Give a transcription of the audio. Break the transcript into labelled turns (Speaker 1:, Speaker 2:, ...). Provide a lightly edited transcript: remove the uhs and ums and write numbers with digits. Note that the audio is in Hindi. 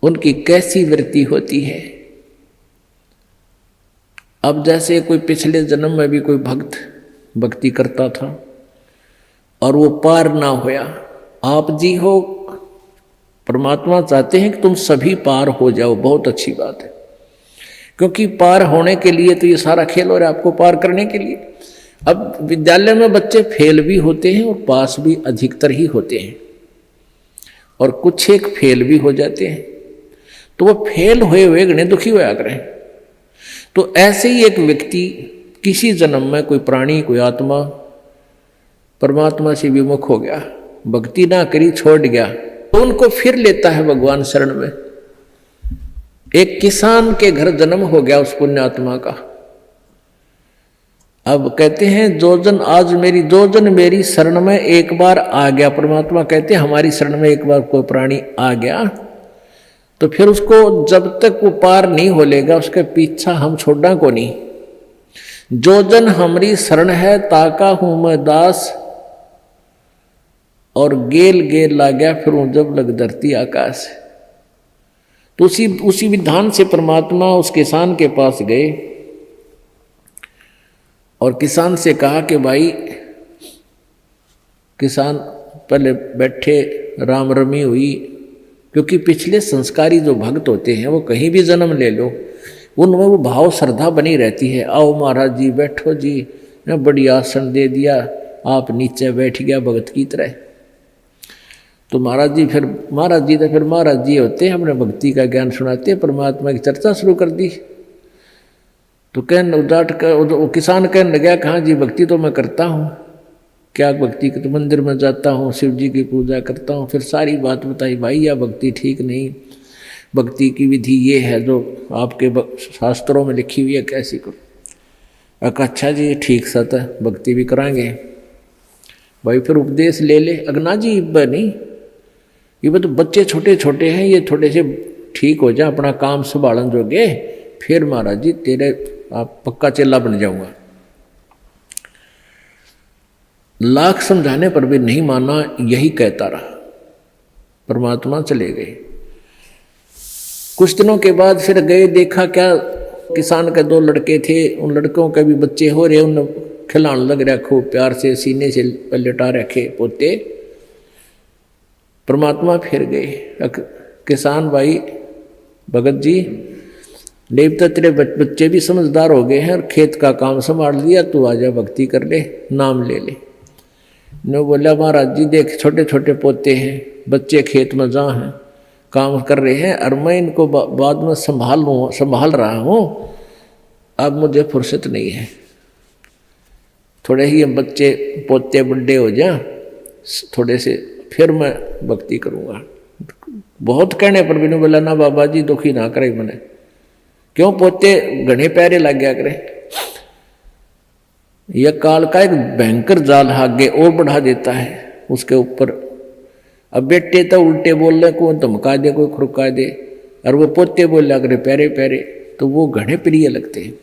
Speaker 1: उनकी कैसी वृत्ति होती है। अब जैसे कोई पिछले जन्म में भी कोई भक्त भक्ति करता था और वो पार ना होया, आप जी हो, परमात्मा चाहते हैं कि तुम सभी पार हो जाओ, बहुत अच्छी बात है, क्योंकि पार होने के लिए तो ये सारा खेल हो रहा है आपको पार करने के लिए। अब विद्यालय में बच्चे फेल भी होते हैं और पास भी अधिकतर ही होते हैं, और कुछ एक फेल भी हो जाते हैं, तो वो फेल हुए हुए गणे दुखी होया करें। तो ऐसे ही एक व्यक्ति किसी जन्म में कोई प्राणी कोई आत्मा परमात्मा से विमुख हो गया, भक्ति ना करी, छोड़ गया, तो उनको फिर लेता है भगवान शरण में। एक किसान के घर जन्म हो गया उस पुण्यात्मा का। अब कहते हैं जो जन मेरी शरण में एक बार आ गया, परमात्मा कहते हैं हमारी शरण में एक बार कोई प्राणी आ गया तो फिर उसको जब तक वो पार नहीं हो लेगा उसके पीछा हम छोड़ना को नहीं। जो जन हमारी शरण है ताका हूं मैं दास, और गेल गेल ला गया फिर जब लग धरती आकाश। तो उसी विधान से परमात्मा उस किसान के पास गए और किसान से कहा कि भाई, किसान पहले बैठे, राम रमी हुई, क्योंकि पिछले संस्कारी जो भक्त होते हैं वो कहीं भी जन्म ले लो उनमें वो भाव श्रद्धा बनी रहती है। आओ महाराज जी बैठो जी, बड़ी आसन दे दिया, आप नीचे बैठ गया भगत की तरह। तो महाराज जी तो महाराज जी होते हैं, हमने भक्ति का ज्ञान सुनाते, परमात्मा की चर्चा शुरू कर दी। तो वो किसान कहने लगा, कहाँ जी भक्ति तो मैं करता हूँ, क्या भक्ति तो मंदिर में जाता हूँ, शिव जी की पूजा करता हूँ। फिर सारी बात बताई, भाई यह भक्ति ठीक नहीं, भक्ति की विधि ये है जो आपके शास्त्रों में लिखी हुई है, कैसी करो। अच्छा जी ठीक सत है, भक्ति भी कराएंगे भाई, फिर उपदेश ले ले। अगना जी इब्बा नहीं, ये तो बच्चे छोटे छोटे हैं, ये थोड़े से ठीक हो जाए, अपना काम संभालन जोगे, फिर महाराज जी तेरे आप पक्का चेला बन जाऊंगा। लाख समझाने पर भी नहीं माना, यही कहता रहा। परमात्मा चले गए। कुछ दिनों के बाद फिर गए, देखा क्या, किसान के 2 लड़के थे, उन लड़कों के भी बच्चे हो रहे, उन खिलाने लग रहा खूब प्यार से, सीने से लटा रखे पोते। परमात्मा फिर गए, किसान भाई भगत जी, देवता तेरे बच्चे भी समझदार हो गए हैं और खेत का काम संभाल लिया, तू आजा भक्ति कर ले, नाम ले ले। ने बोला महाराज जी देख छोटे छोटे पोते हैं, बच्चे खेत में जा हैं, काम कर रहे हैं, और मैं इनको बाद में संभाल रहा हूँ, अब मुझे फुर्सत नहीं है, थोड़े ही बच्चे पोते बड़े हो जा थोड़े से, फिर मैं भक्ति करूँगा। बहुत कहने पर भी नहीं बोला, ना बाबा जी दुखी ना करे मैंने, क्यों पोते घने प्यारे लग गया करे। यह काल का एक भयंकर जाल आगे और बढ़ा देता है उसके ऊपर। अब बेटे तो उल्टे बोल रहे, कोई धमका दे कोई खुरका दे, और वो पोते बोल रहे प्यारे प्यारे, तो वो घने प्रिय लगते हैं।